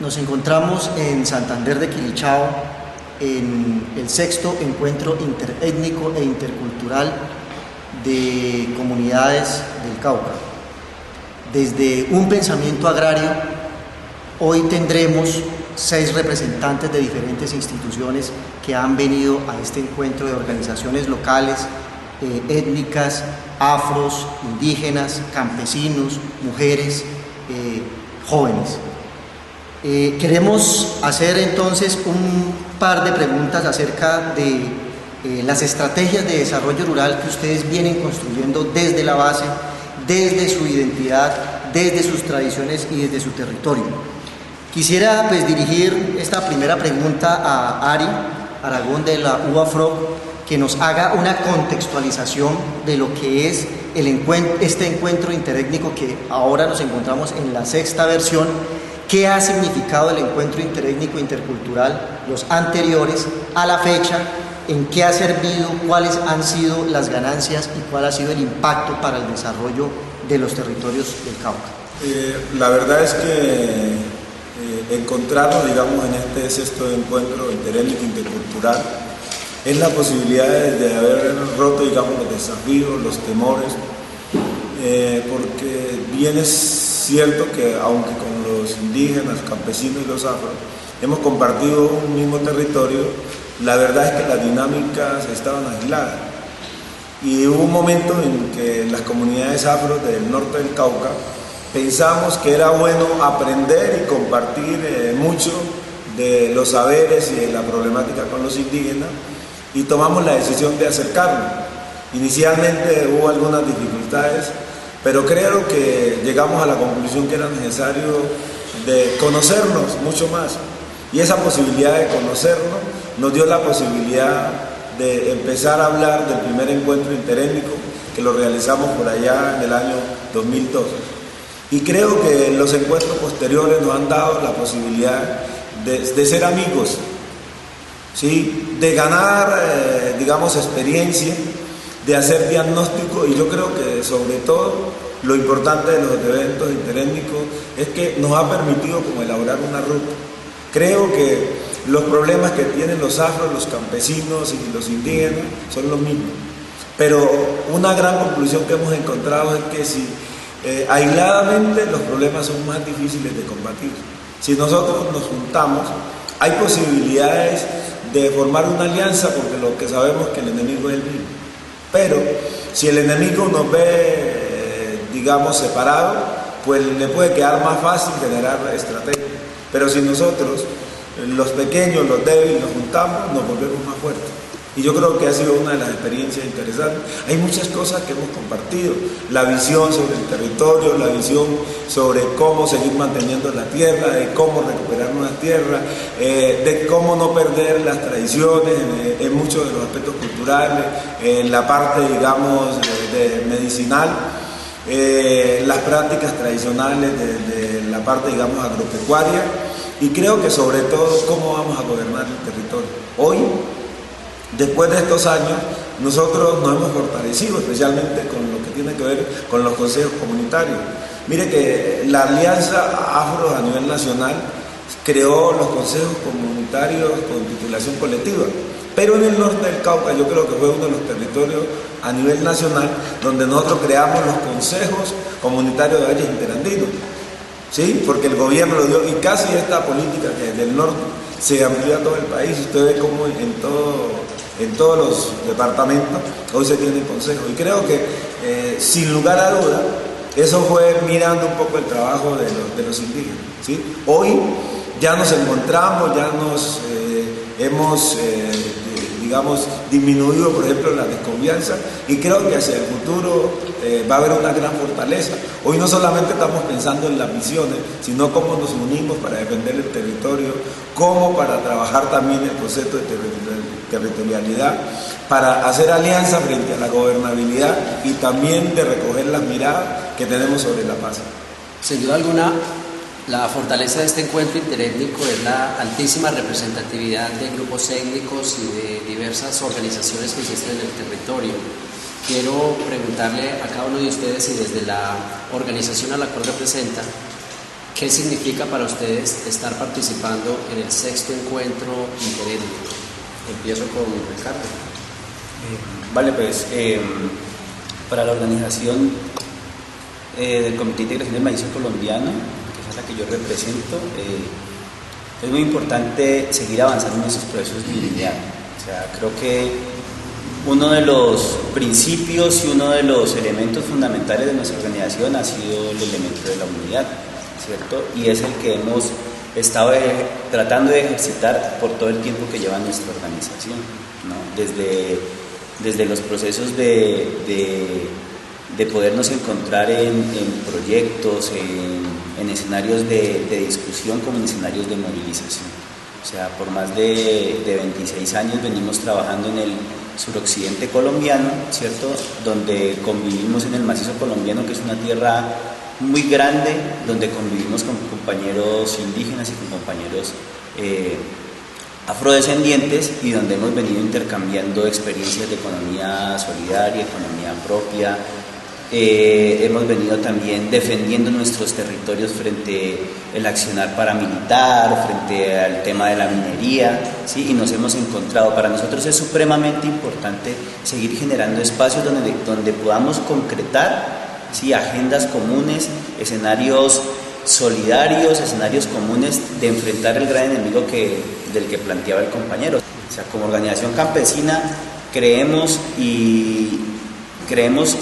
Nos encontramos en Santander de Quilichao en el sexto encuentro interétnico e intercultural de comunidades del Cauca. Desde un pensamiento agrario, hoy tendremos 6 representantes de diferentes instituciones que han venido a este encuentro de organizaciones locales, étnicas, afros, indígenas, campesinos, mujeres, jóvenes. Queremos hacer entonces un par de preguntas acerca de las estrategias de desarrollo rural que ustedes vienen construyendo desde la base, desde su identidad, desde sus tradiciones y desde su territorio. Quisiera dirigir esta primera pregunta a Ari Aragón de la UAFROC, que nos haga una contextualización de lo que es este encuentro interétnico que ahora nos encontramos en la 6ª versión. ¿Qué ha significado el encuentro interétnico intercultural, los anteriores, a la fecha? ¿En qué ha servido? ¿Cuáles han sido las ganancias y cuál ha sido el impacto para el desarrollo de los territorios del Cauca? La verdad es que encontrarnos, digamos, en este 6º encuentro interétnico intercultural es la posibilidad de haber roto, digamos, los desafíos, los temores, porque bien es cierto que aunque con los indígenas, campesinos y los afros hemos compartido un mismo territorio, la verdad es que las dinámicas estaban aisladas. Y hubo un momento en que las comunidades afro del norte del Cauca pensamos que era bueno aprender y compartir mucho de los saberes y de la problemática con los indígenas, y tomamos la decisión de acercarnos. Inicialmente hubo algunas dificultades, pero creo que llegamos a la conclusión que era necesario de conocernos mucho más, y esa posibilidad de conocernos nos dio la posibilidad de empezar a hablar del primer encuentro interétnico que lo realizamos por allá en el año 2012. Y creo que los encuentros posteriores nos han dado la posibilidad de ser amigos, ¿sí? De ganar, digamos, experiencia, de hacer diagnóstico, y yo creo que sobre todo lo importante de los eventos interétnicos es que nos ha permitido como elaborar una ruta. Creo que los problemas que tienen los afros, los campesinos y los indígenas son los mismos, pero una gran conclusión que hemos encontrado es que si aisladamente los problemas son más difíciles de combatir, si nosotros nos juntamos hay posibilidades de formar una alianza, porque lo que sabemos es que el enemigo es el mismo. Pero si el enemigo nos ve, digamos, separados, pues le puede quedar más fácil generar estrategias. Pero si nosotros, los pequeños, los débiles, nos juntamos, nos volvemos más fuertes. Y yo creo que ha sido una de las experiencias interesantes. Hay muchas cosas que hemos compartido. La visión sobre el territorio, la visión sobre cómo seguir manteniendo la tierra, de cómo recuperar nuestra tierra, de cómo no perder las tradiciones en muchos de los aspectos culturales, en la parte, digamos, de medicinal, las prácticas tradicionales de la parte, digamos, agropecuaria, y creo que sobre todo cómo vamos a gobernar el territorio. Hoy, después de estos años, nosotros nos hemos fortalecido, especialmente con lo que tiene que ver con los consejos comunitarios. Mire que la Alianza Afro a nivel nacional creó los consejos comunitarios con titulación colectiva, pero en el norte del Cauca yo creo que fue uno de los territorios a nivel nacional donde nosotros creamos los consejos comunitarios de valles interandinos, ¿sí? Porque el gobierno lo dio, y casi esta política que desde el norte se amplía a todo el país. Usted ve cómo en todos los departamentos hoy se tiene consejo, y creo que sin lugar a duda eso fue mirando un poco el trabajo de los indígenas, ¿sí? Hoy ya nos encontramos, ya nos hemos digamos, disminuido, por ejemplo, la desconfianza, y creo que hacia el futuro va a haber una gran fortaleza. Hoy no solamente estamos pensando en las misiones, sino cómo nos unimos para defender el territorio, cómo para trabajar también el concepto de territorialidad, para hacer alianza frente a la gobernabilidad y también de recoger las miradas que tenemos sobre la paz. Sin duda alguna, la fortaleza de este encuentro interétnico es la altísima representatividad de grupos étnicos y de diversas organizaciones que existen en el territorio. Quiero preguntarle a cada uno de ustedes, y desde la organización a la cual representan, ¿Qué significa para ustedes estar participando en el 6º encuentro interétnico? Empiezo con Ricardo. Vale, pues para la organización del Comité de Integración del Maíz Colombiano, que es la que yo represento, es muy importante seguir avanzando en esos procesos de unidad. O sea, creo que uno de los principios y uno de los elementos fundamentales de nuestra organización ha sido el elemento de la unidad, ¿cierto? Y es el que hemos estado tratando de ejercitar por todo el tiempo que lleva nuestra organización, ¿no? Desde los procesos de podernos encontrar en proyectos, en escenarios de discusión como en escenarios de movilización. O sea, por más de 26 años venimos trabajando en el suroccidente colombiano, ¿cierto? Donde convivimos en el macizo colombiano, que es una tierra muy grande, donde convivimos con compañeros indígenas y con compañeros afrodescendientes, y donde hemos venido intercambiando experiencias de economía solidaria, economía propia. Hemos venido también defendiendo nuestros territorios frente al accionar paramilitar, frente al tema de la minería, ¿sí? Y nos hemos encontrado, para nosotros es supremamente importante seguir generando espacios donde podamos concretar, ¿sí?, agendas comunes, escenarios solidarios, escenarios comunes de enfrentar el gran enemigo del que planteaba el compañero. O sea, como organización campesina creemos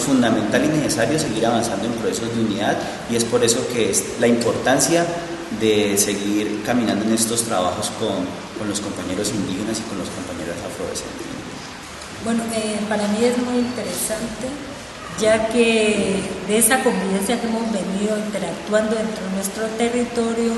fundamental y necesario seguir avanzando en procesos de unidad, y es por eso que es la importancia de seguir caminando en estos trabajos con los compañeros indígenas y con los compañeros afrodescendientes. Bueno, para mí es muy interesante, ya que de esa convivencia que hemos venido interactuando dentro de nuestro territorio,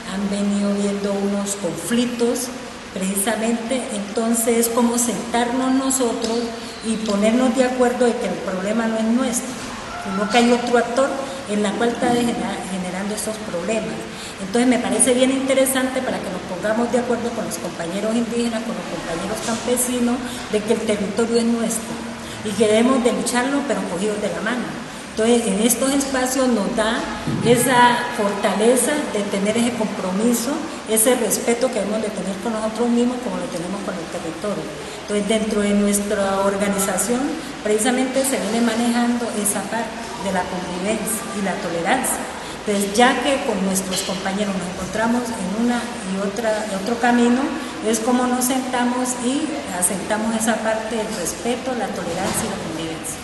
han venido viendo unos conflictos precisamente. Entonces, cómo sentarnos nosotros y ponernos de acuerdo de que el problema no es nuestro, sino que hay otro actor en la cual está generando esos problemas. Entonces me parece bien interesante para que nos pongamos de acuerdo con los compañeros indígenas, con los compañeros campesinos, de que el territorio es nuestro y que debemos de lucharlo, pero cogidos de la mano. Entonces, en estos espacios nos da esa fortaleza de tener ese compromiso, ese respeto que debemos de tener con nosotros mismos como lo tenemos con el territorio. Entonces, dentro de nuestra organización, precisamente se viene manejando esa parte de la convivencia y la tolerancia. Entonces, ya que con nuestros compañeros nos encontramos en una y otro camino, es como nos sentamos y asentamos esa parte del respeto, la tolerancia y la convivencia.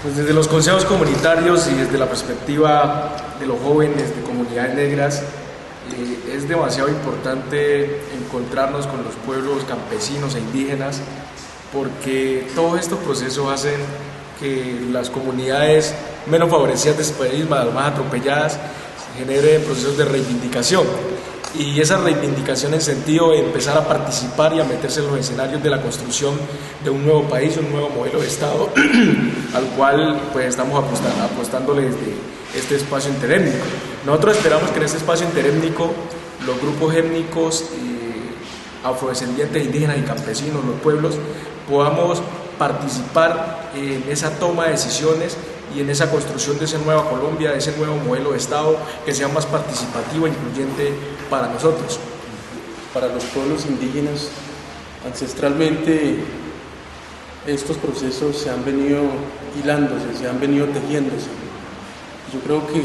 Pues desde los consejos comunitarios y desde la perspectiva de los jóvenes de comunidades negras, es demasiado importante encontrarnos con los pueblos campesinos e indígenas, porque todos estos procesos hacen que las comunidades menos favorecidas de este país, las más atropelladas, generen procesos de reivindicación. Y esa reivindicación en sentido de empezar a participar y a meterse en los escenarios de la construcción de un nuevo país, un nuevo modelo de Estado, al cual pues estamos apostándole desde este espacio interétnico. Nosotros esperamos que en este espacio interétnico los grupos étnicos, afrodescendientes, indígenas y campesinos, los pueblos, podamos participar en esa toma de decisiones y en esa construcción de esa nueva Colombia, de ese nuevo modelo de Estado que sea más participativo e incluyente para nosotros. Para los pueblos indígenas, ancestralmente estos procesos se han venido hilándose, se han venido tejiéndose. Yo creo que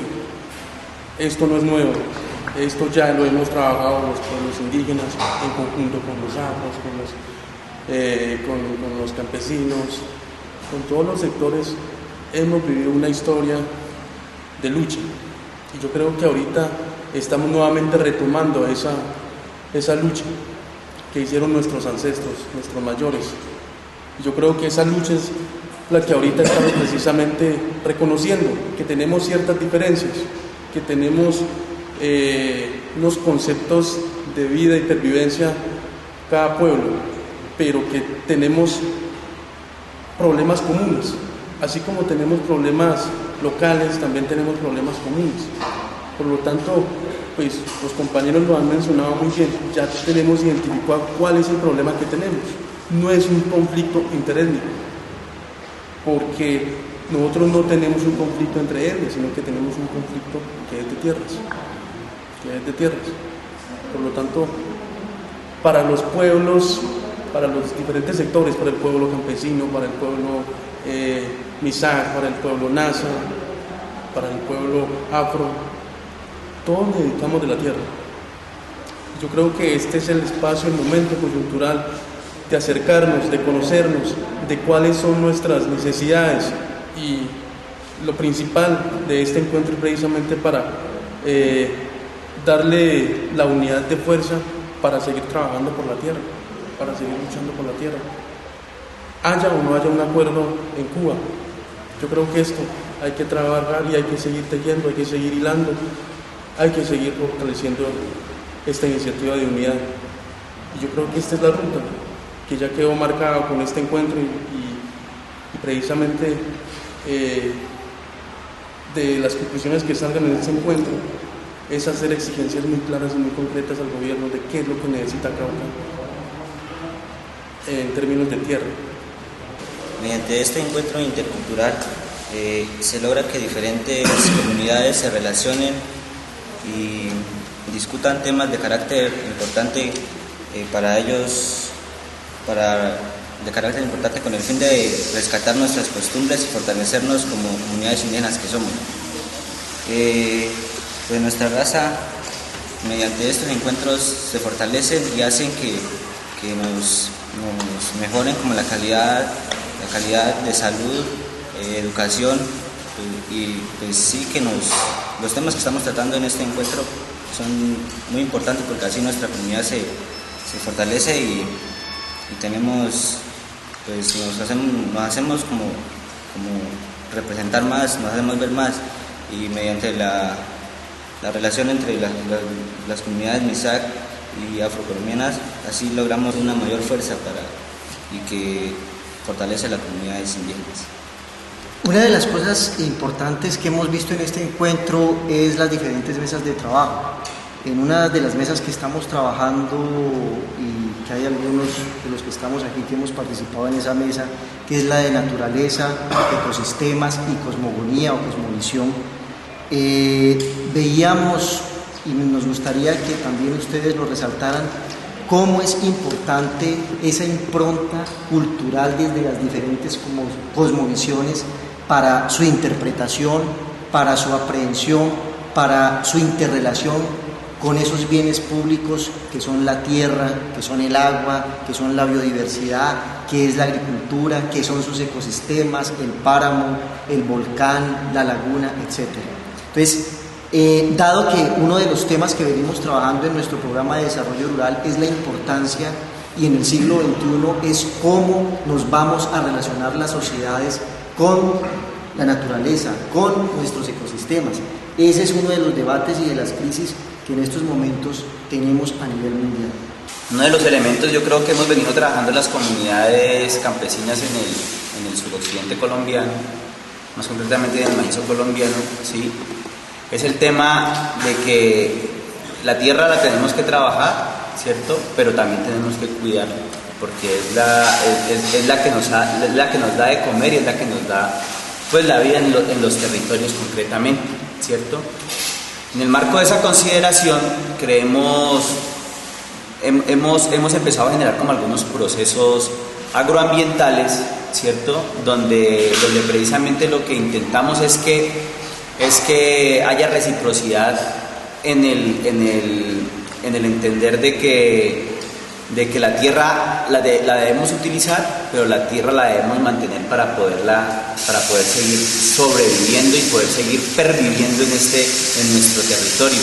esto no es nuevo, esto ya lo hemos trabajado los pueblos indígenas en conjunto con los afros, con los campesinos, con todos los sectores. Hemos vivido una historia de lucha, y yo creo que ahorita estamos nuevamente retomando esa lucha que hicieron nuestros ancestros, nuestros mayores. Y yo creo que esa lucha es la que ahorita estamos precisamente reconociendo, que tenemos ciertas diferencias, que tenemos unos conceptos de vida y pervivencia cada pueblo, pero que tenemos problemas comunes. Así como tenemos problemas locales, también tenemos problemas comunes. Por lo tanto, pues los compañeros lo han mencionado muy bien, ya tenemos identificado cuál es el problema que tenemos. No es un conflicto interétnico, porque nosotros no tenemos un conflicto entre etnias, sino que tenemos un conflicto que es de tierras, Por lo tanto, para los pueblos, para los diferentes sectores, para el pueblo campesino, para el pueblo Misak, para el pueblo Nasa, para el pueblo afro, todos necesitamos de la tierra. Yo creo que este es el espacio, el momento coyuntural de acercarnos, de conocernos, de cuáles son nuestras necesidades, y lo principal de este encuentro es precisamente para darle la unidad de fuerza para seguir trabajando por la tierra, para seguir luchando por la tierra. Haya o no haya un acuerdo en Cuba, yo creo que esto hay que trabajar y hay que seguir tejiendo, hay que seguir hilando, hay que seguir fortaleciendo esta iniciativa de unidad. Y yo creo que esta es la ruta que ya quedó marcada con este encuentro y precisamente de las conclusiones que salgan en este encuentro es hacer exigencias muy claras y muy concretas al gobierno de qué es lo que necesita Cauca en términos de tierra. Mediante este encuentro intercultural se logra que diferentes comunidades se relacionen y discutan temas de carácter importante para ellos, de carácter importante con el fin de rescatar nuestras costumbres y fortalecernos como comunidades indígenas que somos. Pues nuestra raza, mediante estos encuentros, se fortalecen y hacen que nos mejoren como la calidad de salud, educación, y pues sí que los temas que estamos tratando en este encuentro son muy importantes, porque así nuestra comunidad se fortalece y tenemos, pues nos hacemos como representar más, nos hacemos ver más, y mediante la relación entre las comunidades Misak y afrocolombianas, así logramos una mayor fuerza y que fortalece a las comunidades indígenas. Una de las cosas importantes que hemos visto en este encuentro es las diferentes mesas de trabajo. En una de las mesas que estamos trabajando, y que hay algunos de los que estamos aquí que hemos participado en esa mesa, que es la de naturaleza, ecosistemas y cosmogonía o cosmovisión, veíamos, y nos gustaría que también ustedes lo resaltaran, cómo es importante esa impronta cultural desde las diferentes cosmovisiones para su interpretación, para su aprehensión, para su interrelación con esos bienes públicos que son la tierra, que son el agua, que son la biodiversidad, que es la agricultura, que son sus ecosistemas, el páramo, el volcán, la laguna, etc. Entonces, dado que uno de los temas que venimos trabajando en nuestro programa de desarrollo rural es la importancia, y en el siglo XXI es cómo nos vamos a relacionar las sociedades con la naturaleza, con nuestros ecosistemas. Ese es uno de los debates y de las crisis que en estos momentos tenemos a nivel mundial. Uno de los elementos, yo creo que hemos venido trabajando en las comunidades campesinas en el suroccidente colombiano, más concretamente en el macizo colombiano, ¿sí? Es el tema de que la tierra la tenemos que trabajar, ¿cierto? Pero también tenemos que cuidarla, porque es la que nos da de comer y es la que nos da, pues, la vida en los territorios concretamente, ¿cierto? En el marco de esa consideración, hemos empezado a generar como algunos procesos agroambientales, ¿cierto? Donde precisamente lo que intentamos es que haya reciprocidad en el entender de que la tierra la debemos utilizar, pero la tierra la debemos mantener para poder seguir sobreviviendo y poder seguir perviviendo en nuestro territorio.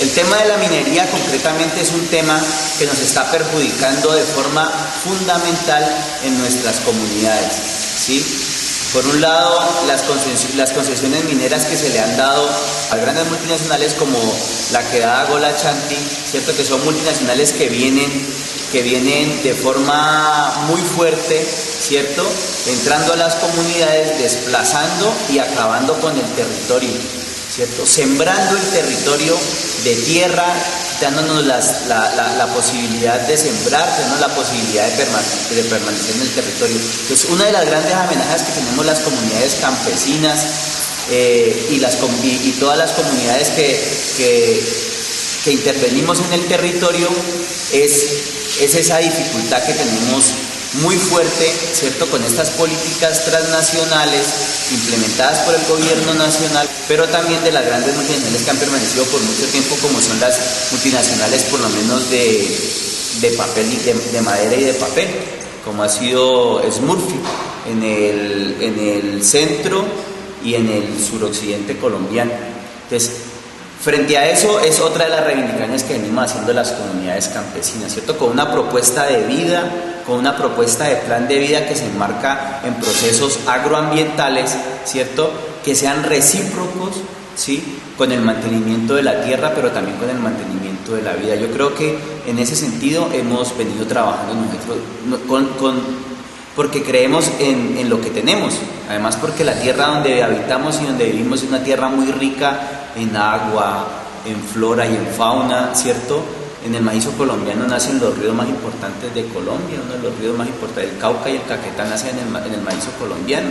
El tema de la minería concretamente es un tema que nos está perjudicando de forma fundamental en nuestras comunidades, ¿sí? Por un lado, las concesiones mineras que se le han dado a grandes multinacionales como la que da Gola Chanti, ¿cierto? Que son multinacionales que vienen de forma muy fuerte, ¿cierto? Entrando a las comunidades, desplazando y acabando con el territorio, ¿cierto? Sembrando el territorio de tierra, dándonos la posibilidad de sembrar, dándonos la posibilidad de permanecer en el territorio. Entonces, una de las grandes amenazas que tenemos las comunidades campesinas y todas las comunidades que intervenimos en el territorio es esa dificultad que tenemos muy fuerte, ¿cierto?, con estas políticas transnacionales implementadas por el gobierno nacional, pero también de las grandes multinacionales que han permanecido por mucho tiempo, como son las multinacionales por lo menos de papel, de madera y de papel, como ha sido Smurfit en el centro y en el suroccidente colombiano. Entonces, frente a eso es otra de las reivindicaciones que venimos haciendo las comunidades campesinas, ¿cierto?, con una propuesta de vida, con una propuesta de plan de vida que se enmarca en procesos agroambientales, ¿cierto?, que sean recíprocos, ¿sí?, con el mantenimiento de la tierra, pero también con el mantenimiento de la vida. Yo creo que en ese sentido hemos venido trabajando nosotros porque creemos en lo que tenemos, además porque la tierra donde habitamos y donde vivimos es una tierra muy rica en agua, en flora y en fauna, ¿cierto? En el maízo colombiano nacen los ríos más importantes de Colombia, uno de los ríos más importantes, el Cauca y el Caquetá, nacen en el maízo colombiano.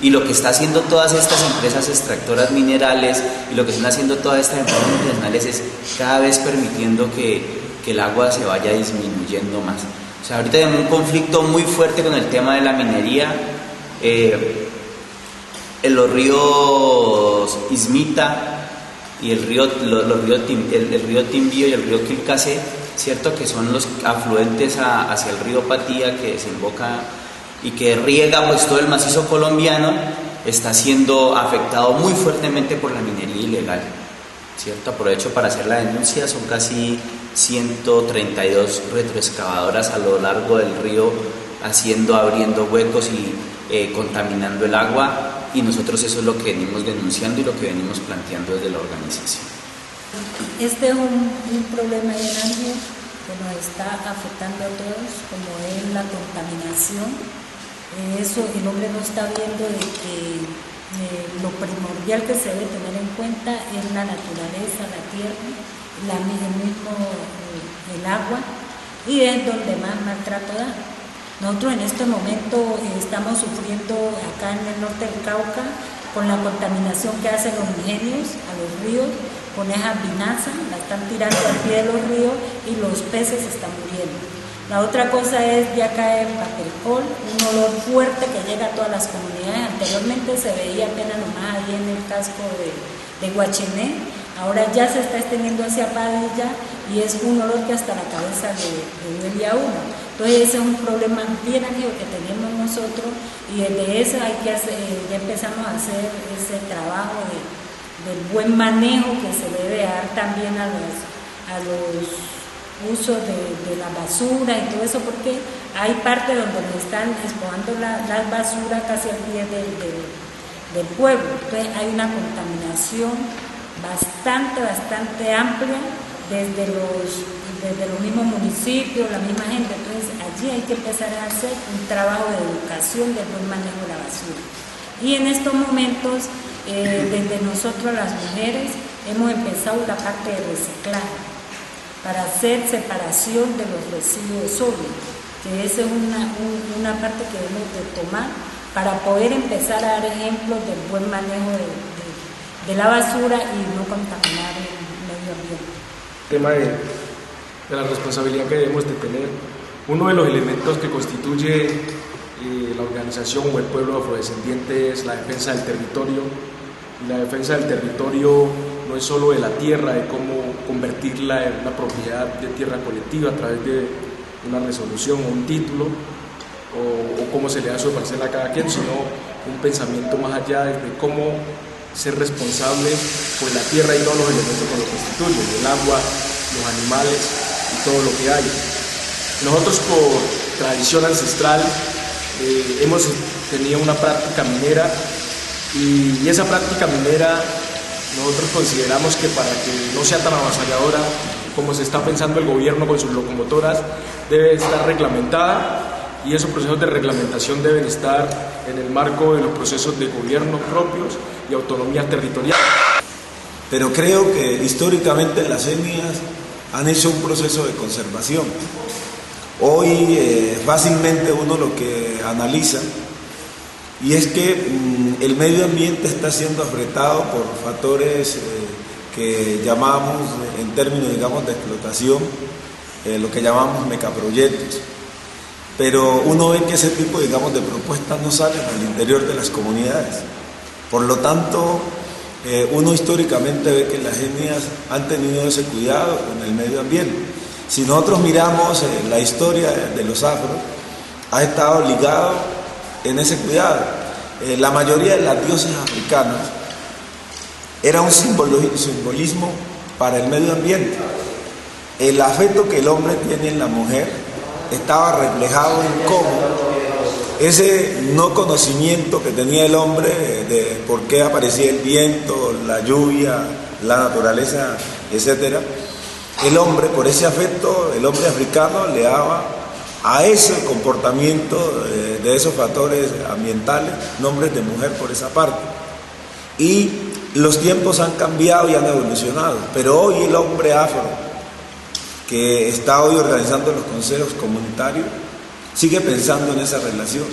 Y lo que está haciendo todas estas empresas extractoras minerales y lo que están haciendo todas estas empresas multinacionales es cada vez permitiendo que el agua se vaya disminuyendo más. O sea, ahorita hay un conflicto muy fuerte con el tema de la minería. En los ríos Ismita y el río Timbío y el río Quilcasé, ¿cierto?, que son los afluentes hacia el río Patía, que desemboca y que riega pues todo el macizo colombiano, está siendo afectado muy fuertemente por la minería ilegal, ¿cierto? Aprovecho para hacer la denuncia, son casi 132 retroexcavadoras a lo largo del río abriendo huecos y contaminando el agua, y nosotros eso es lo que venimos denunciando y lo que venimos planteando desde la organización. Este es un problema grande que nos está afectando a todos, como es la contaminación. Eso el hombre no está viendo de que lo primordial que se debe tener en cuenta es la naturaleza, la tierra, el agua, y es donde más maltrato da. Nosotros en este momento estamos sufriendo acá en el norte del Cauca con la contaminación que hacen los ingenios a los ríos, con esa vinaza, la están tirando al pie de los ríos y los peces están muriendo. La otra cosa es ya cae el papelcol, un olor fuerte que llega a todas las comunidades. Anteriormente se veía apenas nomás ahí en el casco de Guachené, ahora ya se está extendiendo hacia Padilla y es un olor que hasta la cabeza le duele a uno. Entonces ese es un problema bien ágil que tenemos nosotros, y desde eso hay que hacer, ya empezamos a hacer ese trabajo del buen manejo que se debe dar también a los usos de la basura y todo eso, porque hay parte donde nos están despojando la basura casi al pie del pueblo. Entonces hay una contaminación bastante amplia desde los mismos municipios, la misma gente. Entonces allí hay que empezar a hacer un trabajo de educación del buen manejo de la basura. Y en estos momentos, desde nosotros las mujeres, hemos empezado la parte de reciclaje para hacer separación de los residuos sólidos, que esa es una parte que debemos de tomar para poder empezar a dar ejemplos del buen manejo de la basura y no contaminar el medio ambiente. El tema de la responsabilidad que debemos de tener. Uno de los elementos que constituye la organización o el pueblo afrodescendiente es la defensa del territorio. Y la defensa del territorio no es solo de la tierra, de cómo convertirla en una propiedad de tierra colectiva a través de una resolución o un título, o cómo se le da su parcela a cada quien, sino un pensamiento más allá de cómo ser responsable por la tierra y todos los elementos que lo constituyen, el agua, los animales y todo lo que hay. Nosotros, por tradición ancestral, hemos tenido una práctica minera, y esa práctica minera nosotros consideramos que para que no sea tan avasalladora como se está pensando el gobierno con sus locomotoras, debe estar reglamentada, y esos procesos de reglamentación deben estar en el marco de los procesos de gobierno propios y autonomía territorial. Pero creo que históricamente las etnias han hecho un proceso de conservación. Hoy fácilmente uno lo que analiza, y es que el medio ambiente está siendo afectado por factores que llamamos, en términos digamos de explotación, lo que llamamos megaproyectos. Pero uno ve que ese tipo digamos de propuestas no salen al interior de las comunidades. Por lo tanto, uno históricamente ve que las etnias han tenido ese cuidado con el medio ambiente. Si nosotros miramos la historia de los afros, ha estado ligado en ese cuidado. La mayoría de las dioses africanas era un simbolismo para el medio ambiente. El afecto que el hombre tiene en la mujer estaba reflejado en cómo ese no conocimiento que tenía el hombre de por qué aparecía el viento, la lluvia, la naturaleza, etc. El hombre, por ese afecto, el hombre africano le daba a ese comportamiento de esos factores ambientales nombres de mujer por esa parte. Y los tiempos han cambiado y han evolucionado, pero hoy el hombre afro, que está hoy organizando los consejos comunitarios, sigue pensando en esa relación.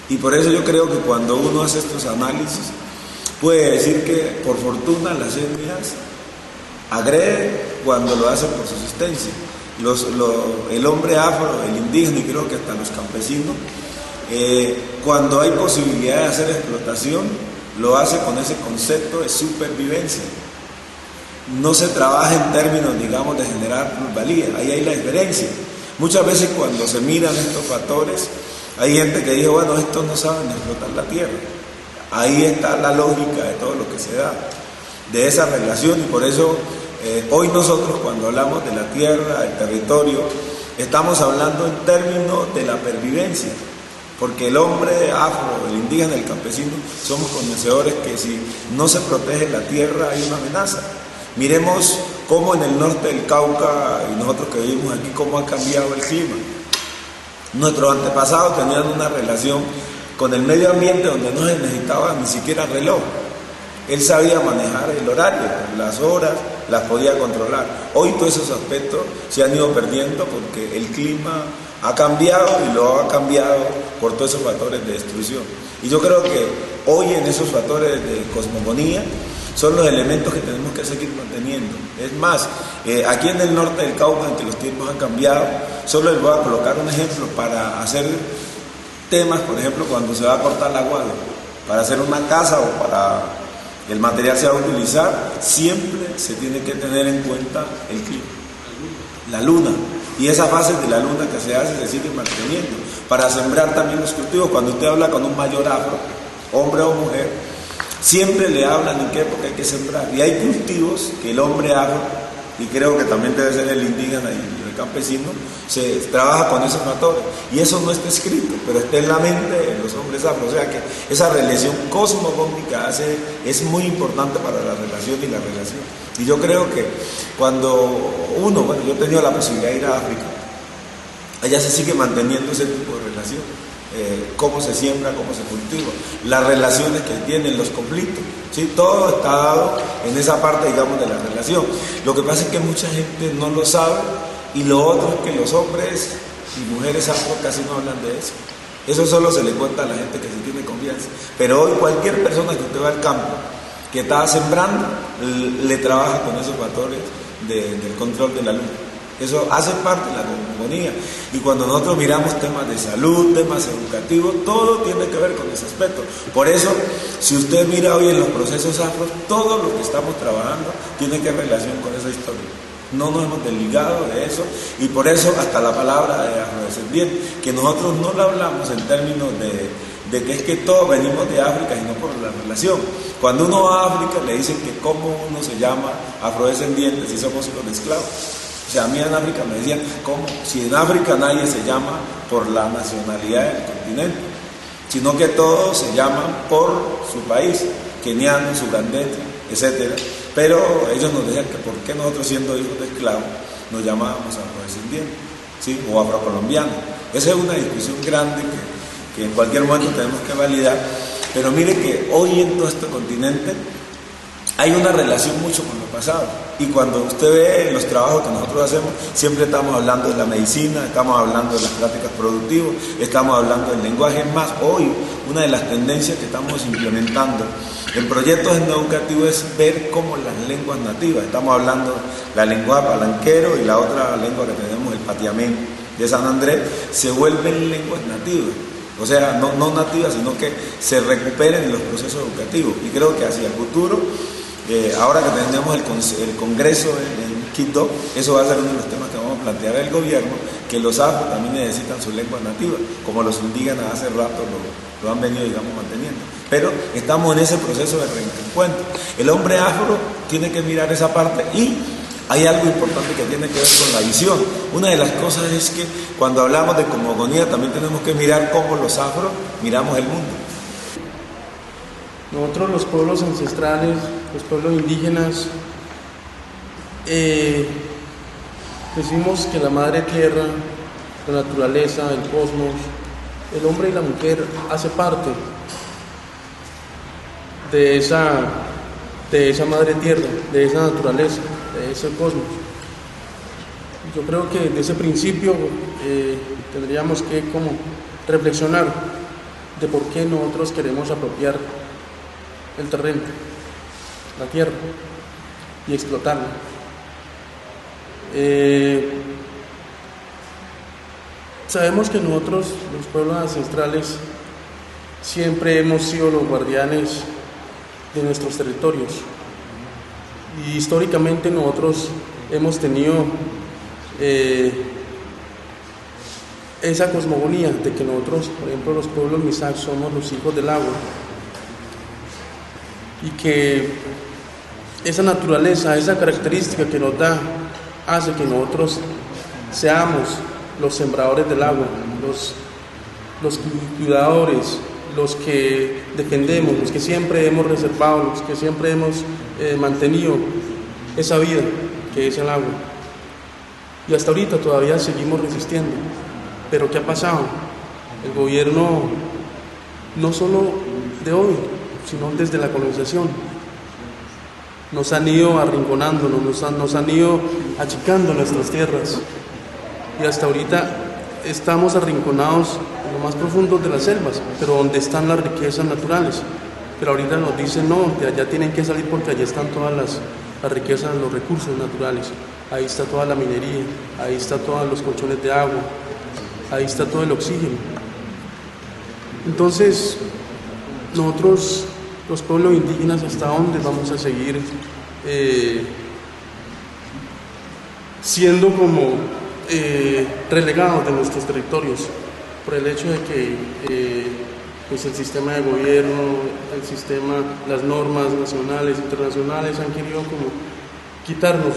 Y por eso yo creo que cuando uno hace estos análisis, puede decir que por fortuna las etnias agreden cuando lo hacen por subsistencia. El hombre afro, el indígena y creo que hasta los campesinos, cuando hay posibilidad de hacer explotación, lo hace con ese concepto de supervivencia. No se trabaja en términos, digamos, de generar plusvalía. Ahí hay la diferencia. Muchas veces cuando se miran estos factores, hay gente que dice, bueno, estos no saben explotar la tierra. Ahí está la lógica de todo lo que se da, de esa relación, y por eso hoy nosotros cuando hablamos de la tierra, del territorio, estamos hablando en términos de la pervivencia, porque el hombre afro, el indígena, el campesino, somos conocedores que si no se protege la tierra hay una amenaza. Miremos cómo en el norte del Cauca, y nosotros que vivimos aquí, cómo ha cambiado el clima. Nuestros antepasados tenían una relación con el medio ambiente donde no se necesitaba ni siquiera reloj. Él sabía manejar el horario, las horas, las podía controlar. Hoy todos esos aspectos se han ido perdiendo porque el clima ha cambiado y lo ha cambiado por todos esos factores de destrucción. Y yo creo que hoy en esos factores de cosmogonía son los elementos que tenemos que seguir manteniendo. Es más, aquí en el norte del Cauca, en que los tiempos han cambiado, solo les voy a colocar un ejemplo para hacer temas, por ejemplo, cuando se va a cortar el agua, para hacer una casa o para el material se va a utilizar, siempre se tiene que tener en cuenta el clima, la luna, y esa fase de la luna que se hace se sigue manteniendo, para sembrar también los cultivos. Cuando usted habla con un mayor afro, hombre o mujer, siempre le hablan en qué época hay que sembrar, y hay cultivos que el hombre afro, y creo que también debe ser el indígena y el campesino, se trabaja con esos factores, y eso no está escrito, pero está en la mente de los hombres afro. O sea que esa relación cosmogónica es muy importante para la relación y la relación. Y yo creo que cuando uno, yo he tenido la posibilidad de ir a África, allá se sigue manteniendo ese tipo de relación. Cómo se siembra, cómo se cultiva, las relaciones que tienen, los conflictos, ¿sí? Todo está dado en esa parte, digamos, de la relación. Lo que pasa es que mucha gente no lo sabe, y lo otro es que los hombres y mujeres afro casi no hablan de eso. Eso solo se le cuenta a la gente que se tiene confianza. Pero hoy cualquier persona que usted va al campo, que está sembrando, le trabaja con esos factores del control de la luz. Eso hace parte de la cosmogonía. Y cuando nosotros miramos temas de salud, temas educativos, todo tiene que ver con ese aspecto. Por eso, si usted mira hoy en los procesos afros, todo lo que estamos trabajando tiene que ver relación con esa historia. No nos hemos desligado de eso, y por eso hasta la palabra de afrodescendiente, que nosotros no la hablamos en términos de que es que todos venimos de África, sino por la relación. Cuando uno va a África le dicen que cómo uno se llama afrodescendiente si somos hijos de esclavos. O sea, a mí en África me decían, ¿cómo? Si en África nadie se llama por la nacionalidad del continente, sino que todos se llaman por su país, kenianos, ugandeses, etc. Pero ellos nos decían que por qué nosotros, siendo hijos de esclavos, nos llamábamos afrodescendientes, ¿sí? O afrocolombianos. Esa es una discusión grande que en cualquier momento tenemos que validar. Pero mire que hoy en todo este continente hay una relación mucho con lo pasado. Y cuando usted ve los trabajos que nosotros hacemos, siempre estamos hablando de la medicina, estamos hablando de las prácticas productivas, estamos hablando del lenguaje. Es más, hoy una de las tendencias que estamos implementando en proyectos educativos es ver cómo las lenguas nativas, estamos hablando de la lengua palanquero y la otra lengua que tenemos, el patiamén de San Andrés, se vuelven lenguas nativas. O sea, no nativas, sino que se recuperen en los procesos educativos. Y creo que hacia el futuro, ahora que tenemos el Congreso en Quito, eso va a ser uno de los temas que vamos a plantear al gobierno, que los afro también necesitan sus lenguas nativas, como los indígenas hace rato lo han venido, digamos, manteniendo. Pero estamos en ese proceso de reencuentro. El hombre afro tiene que mirar esa parte y hay algo importante que tiene que ver con la visión. Una de las cosas es que cuando hablamos de cosmogonía también tenemos que mirar cómo los afro miramos el mundo. Nosotros, los pueblos ancestrales, los pueblos indígenas, decimos que la madre tierra, la naturaleza, el cosmos, el hombre y la mujer hace parte de esa madre tierra, de esa naturaleza, de ese cosmos. Yo creo que desde ese principio tendríamos que como reflexionar de por qué nosotros queremos apropiar el terreno, la tierra, y explotarla. Sabemos que nosotros, los pueblos ancestrales, siempre hemos sido los guardianes de nuestros territorios, y históricamente nosotros hemos tenido esa cosmogonía de que nosotros, por ejemplo, los pueblos Misak, somos los hijos del agua, y que esa naturaleza, esa característica que nos da, hace que nosotros seamos los sembradores del agua, los cuidadores, los que defendemos, los que siempre hemos reservado, los que siempre hemos mantenido esa vida que es el agua. Y hasta ahorita todavía seguimos resistiendo. Pero ¿qué ha pasado? El gobierno, no solo de hoy, sino desde la colonización, nos han ido arrinconándonos, nos han ido achicando nuestras tierras, y hasta ahorita estamos arrinconados en lo más profundo de las selvas, pero donde están las riquezas naturales. Pero ahorita nos dicen, no, de allá tienen que salir porque allá están todas las riquezas, los recursos naturales, ahí está toda la minería, ahí está todos los colchones de agua, ahí está todo el oxígeno. Entonces, nosotros, los pueblos indígenas, ¿hasta dónde vamos a seguir siendo como relegados de nuestros territorios por el hecho de que pues el sistema de gobierno, el sistema, las normas nacionales, internacionales han querido como quitarnos,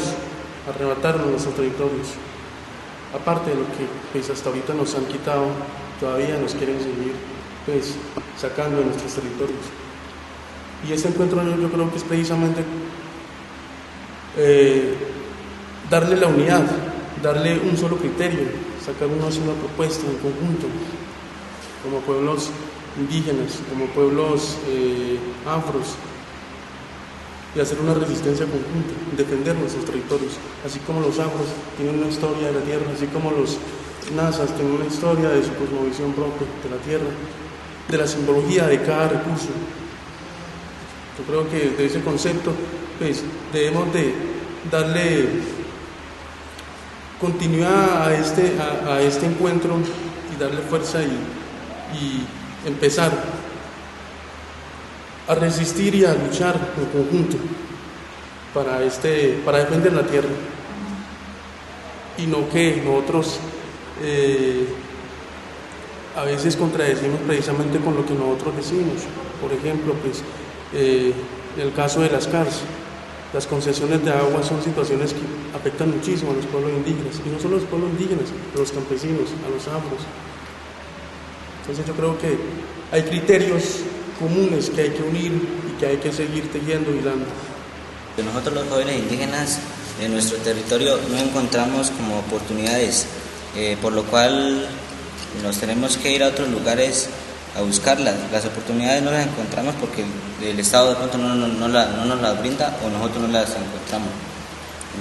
arrebatarnos nuestros territorios? Aparte de lo que pues hasta ahorita nos han quitado, todavía nos quieren seguir pues sacando de nuestros territorios. Y este encuentro yo creo que es precisamente darle la unidad, darle un solo criterio, sacar una sola propuesta en conjunto, como pueblos indígenas, como pueblos afros, y hacer una resistencia conjunta, defender nuestros territorios, así como los afros tienen una historia de la tierra, así como los nazas tienen una historia de su cosmovisión propia de la tierra, de la simbología de cada recurso. Yo creo que de ese concepto pues, debemos de darle continuidad a este encuentro y darle fuerza y empezar a resistir y a luchar en conjunto para defender la tierra, y no que nosotros a veces contradecimos precisamente con lo que nosotros decimos. Por ejemplo, pues en el caso de las CARS, las concesiones de agua son situaciones que afectan muchísimo a los pueblos indígenas, y no solo a los pueblos indígenas, a los campesinos, a los afros. Entonces yo creo que hay criterios comunes que hay que unir y que hay que seguir tejiendo y hilando. Nosotros los jóvenes indígenas en nuestro territorio no encontramos como oportunidades, por lo cual nos tenemos que ir a otros lugares a buscarlas. Las oportunidades no las encontramos porque el Estado de pronto no nos las brinda o nosotros no las encontramos.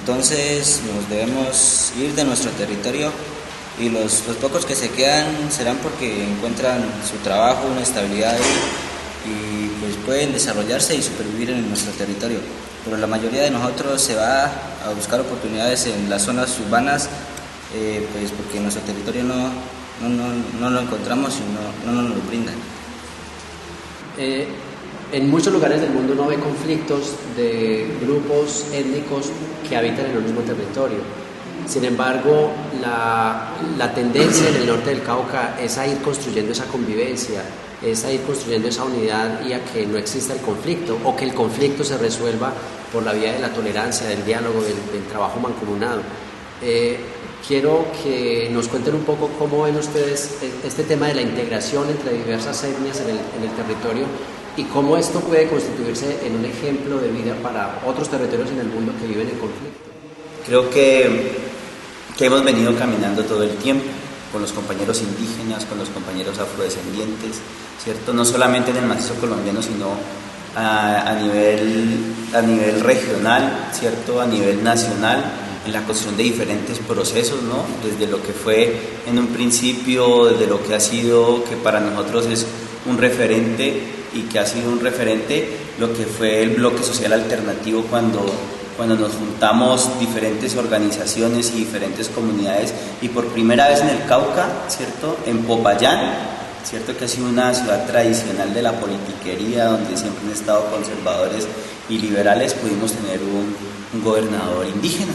Entonces nos debemos ir de nuestro territorio y los pocos que se quedan serán porque encuentran su trabajo, una estabilidad y pues pueden desarrollarse y supervivir en nuestro territorio. Pero la mayoría de nosotros se va a buscar oportunidades en las zonas urbanas, pues porque en nuestro territorio no lo encontramos y no nos lo brindan. En muchos lugares del mundo uno ve conflictos de grupos étnicos que habitan en el mismo territorio. Sin embargo, la tendencia en el norte del Cauca es a ir construyendo esa convivencia, es a ir construyendo esa unidad y a que no exista el conflicto o que el conflicto se resuelva por la vía de la tolerancia, del diálogo, del trabajo mancomunado. Quiero que nos cuenten un poco cómo ven ustedes este tema de la integración entre diversas etnias en el territorio y cómo esto puede constituirse en un ejemplo de vida para otros territorios en el mundo que viven en conflicto. Creo que hemos venido caminando todo el tiempo con los compañeros indígenas, con los compañeros afrodescendientes, ¿cierto? No solamente en el macizo colombiano, sino a nivel regional, ¿cierto? A nivel nacional, en la construcción de diferentes procesos, ¿no? Desde lo que fue en un principio, desde lo que ha sido, que para nosotros es un referente y que ha sido un referente, lo que fue el bloque social alternativo cuando nos juntamos diferentes organizaciones y diferentes comunidades y por primera vez en el Cauca, ¿cierto? En Popayán, ¿cierto? Que ha sido una ciudad tradicional de la politiquería, donde siempre han estado conservadores y liberales, pudimos tener un gobernador indígena,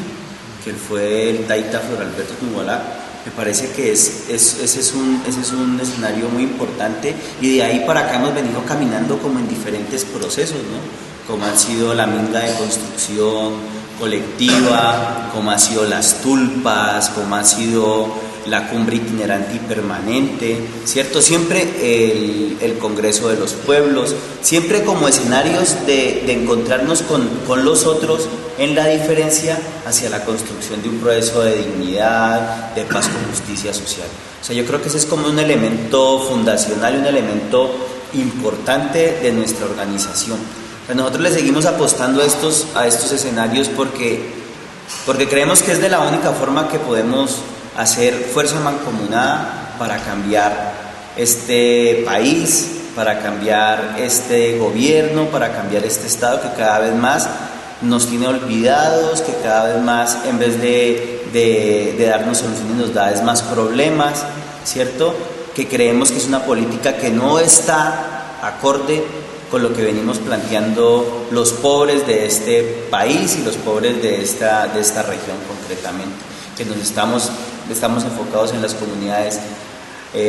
que fue el Taita Flor Alberto Tungolá. Me parece que ese es un escenario muy importante y de ahí para acá hemos venido caminando como en diferentes procesos, ¿no? Como ha sido la minga de construcción colectiva, como ha sido las tulpas, como ha sido la cumbre itinerante y permanente, ¿cierto? Siempre el Congreso de los Pueblos, siempre como escenarios de encontrarnos con los otros en la diferencia hacia la construcción de un proceso de dignidad, de paz con justicia social. O sea, yo creo que ese es como un elemento fundacional, un elemento importante de nuestra organización. Pues nosotros le seguimos apostando a estos escenarios porque creemos que es de la única forma que podemos hacer fuerza mancomunada para cambiar este país, para cambiar este gobierno, para cambiar este Estado que cada vez más nos tiene olvidados, que cada vez más en vez de darnos soluciones nos da es más problemas, ¿cierto? Que creemos que es una política que no está acorde con lo que venimos planteando los pobres de este país y los pobres de esta región concretamente, que nos estamos enfocados en las comunidades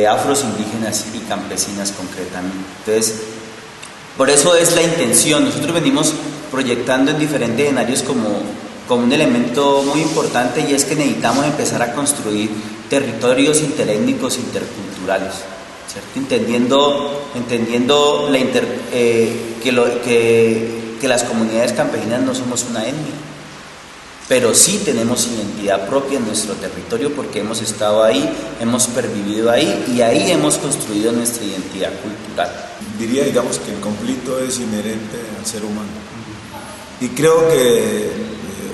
afros, indígenas y campesinas concretamente. Entonces, por eso es la intención. Nosotros venimos proyectando en diferentes escenarios como un elemento muy importante y es que necesitamos empezar a construir territorios interétnicos interculturales, ¿cierto? Entendiendo que las comunidades campesinas no somos una etnia, pero sí tenemos identidad propia en nuestro territorio porque hemos estado ahí, hemos pervivido ahí y ahí hemos construido nuestra identidad cultural. Diría, digamos, que el conflicto es inherente al ser humano. Y creo que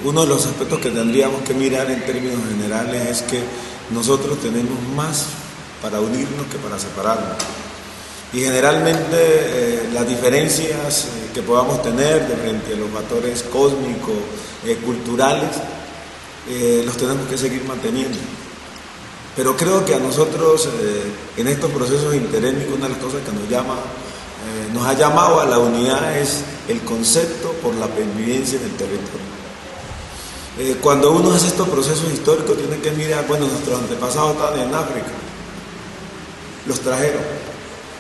uno de los aspectos que tendríamos que mirar en términos generales es que nosotros tenemos más para unirnos que para separarnos. Y generalmente las diferencias que podamos tener de frente a los factores cósmicos, culturales, los tenemos que seguir manteniendo. Pero creo que a nosotros en estos procesos interétnicos una de las cosas que nos ha llamado a la unidad es el concepto por la pervivencia en el territorio. Cuando uno hace estos procesos históricos tiene que mirar, bueno, nuestros antepasados estaban en África, los trajeron,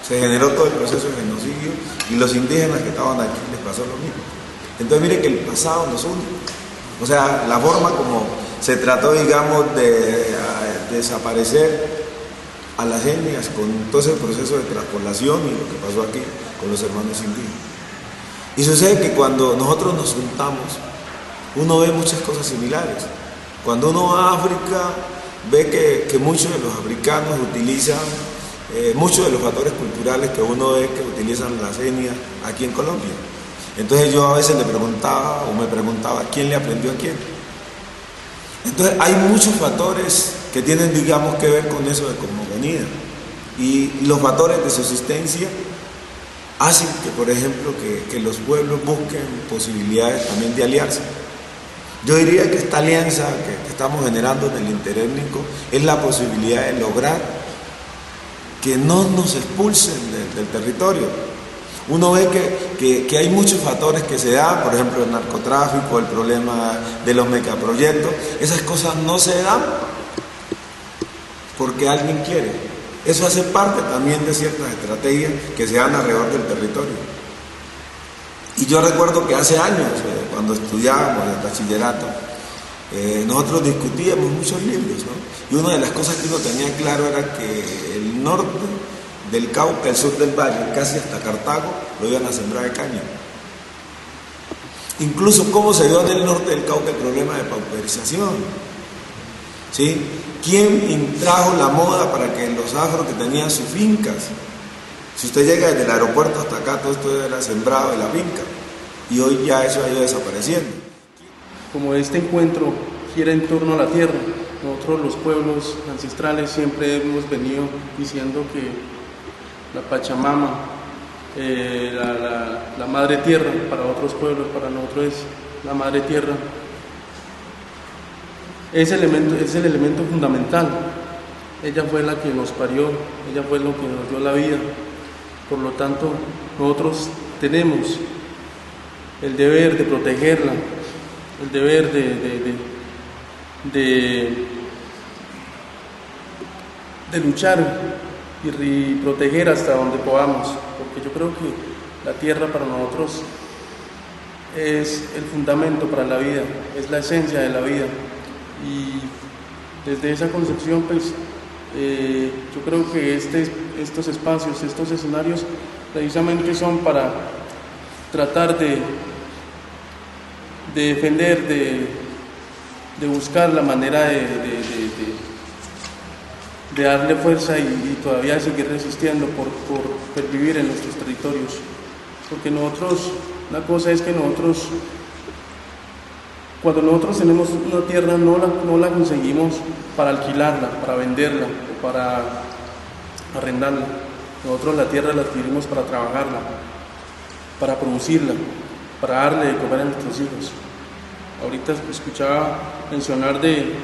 se generó todo el proceso de genocidio y los indígenas que estaban aquí les pasó lo mismo. Entonces mire que el pasado nos une, o sea, la forma como se trató, digamos, de desaparecer a las etnias con todo ese proceso de traspoblación y lo que pasó aquí con los hermanos indígenas. Y sucede que cuando nosotros nos juntamos, uno ve muchas cosas similares. Cuando uno va a África, ve que muchos de los africanos utilizan muchos de los factores culturales que uno ve que utilizan las etnias aquí en Colombia. Entonces yo a veces le preguntaba o me preguntaba quién le aprendió a quién. Entonces hay muchos factores que tienen, digamos, que ver con eso de cosmogonía, y los factores de subsistencia hacen que, por ejemplo, que los pueblos busquen posibilidades también de aliarse. Yo diría que esta alianza que estamos generando en el interétnico es la posibilidad de lograr que no nos expulsen del territorio. Uno ve que hay muchos factores que se dan, por ejemplo el narcotráfico, el problema de los megaproyectos. Esas cosas no se dan porque alguien quiere. Eso hace parte también de ciertas estrategias que se dan alrededor del territorio. Y yo recuerdo que hace años, cuando estudiábamos el bachillerato, nosotros discutíamos muchos libros, ¿no? Y una de las cosas que uno tenía claro era que el norte del Cauca, el sur del valle, casi hasta Cartago, lo iban a sembrar de caña. Incluso cómo se dio en el norte del Cauca el problema de pauperización, ¿sí? ¿Quién trajo la moda para que los afros que tenían sus fincas, si usted llega desde el aeropuerto hasta acá, todo esto era sembrado de la finca, y hoy ya eso ha ido desapareciendo? Como este encuentro gira en torno a la tierra, nosotros los pueblos ancestrales siempre hemos venido diciendo que la Pachamama, la madre tierra, para otros pueblos, para nosotros es la madre tierra, es el elemento fundamental. Ella fue la que nos parió, ella fue lo que nos dio la vida. Por lo tanto, nosotros tenemos el deber de protegerla, el deber de luchar y proteger hasta donde podamos, porque yo creo que la tierra para nosotros es el fundamento para la vida, es la esencia de la vida, y desde esa concepción pues yo creo que estos espacios, estos escenarios precisamente son para tratar de defender, de buscar la manera de darle fuerza y todavía seguir resistiendo por pervivir en nuestros territorios. Porque nosotros, la cosa es que nosotros, cuando nosotros tenemos una tierra, no la conseguimos para alquilarla, para venderla o para arrendarla. Nosotros la tierra la adquirimos para trabajarla, para producirla, para darle de comer a nuestros hijos. Ahorita escuchaba mencionar de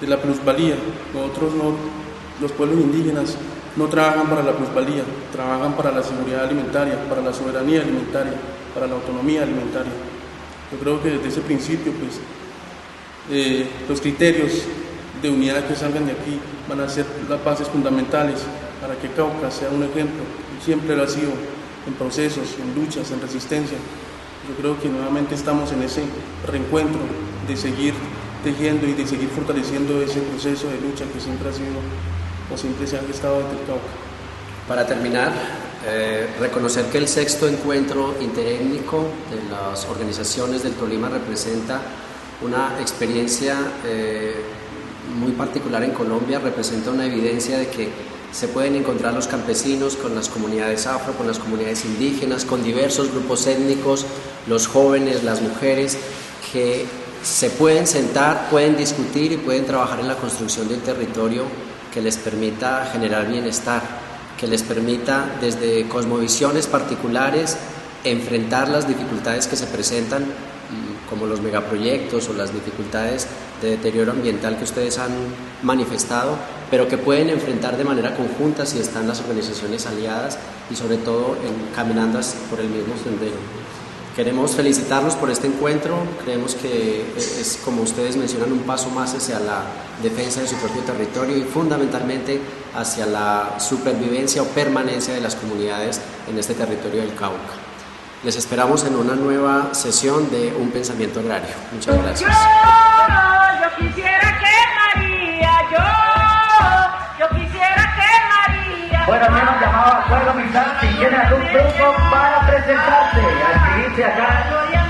la plusvalía. Nosotros los pueblos indígenas no trabajan para la plusvalía, trabajan para la seguridad alimentaria, para la soberanía alimentaria, para la autonomía alimentaria. Yo creo que desde ese principio, pues, los criterios de unidad que salgan de aquí van a ser las bases fundamentales para que Cauca sea un ejemplo. Siempre lo ha sido en procesos, en luchas, en resistencia. Yo creo que nuevamente estamos en ese reencuentro de seguir tejiendo y de seguir fortaleciendo ese proceso de lucha que siempre ha sido o siempre se ha gestado desde el Cauca. Para terminar, reconocer que el 6º encuentro interétnico de las organizaciones del Tolima representa una experiencia muy particular en Colombia, representa una evidencia de que se pueden encontrar los campesinos con las comunidades afro, con las comunidades indígenas, con diversos grupos étnicos, los jóvenes, las mujeres, que se pueden sentar, pueden discutir y pueden trabajar en la construcción de un territorio que les permita generar bienestar, que les permita desde cosmovisiones particulares enfrentar las dificultades que se presentan, como los megaproyectos o las dificultades de deterioro ambiental que ustedes han manifestado, pero que pueden enfrentar de manera conjunta si están las organizaciones aliadas y sobre todo caminando por el mismo sendero. Queremos felicitarlos por este encuentro, creemos que es, como ustedes mencionan, un paso más hacia la defensa de su propio territorio y fundamentalmente hacia la supervivencia o permanencia de las comunidades en este territorio del Cauca. Les esperamos en una nueva sesión de Un Pensamiento Agrario. Muchas gracias. Yo quisiera que María, yo quisiera que María. Bueno, hermanos, llamado a Acuerdo Amistad, si quieren hacer un grupo para presentarse, a inscribirse acá.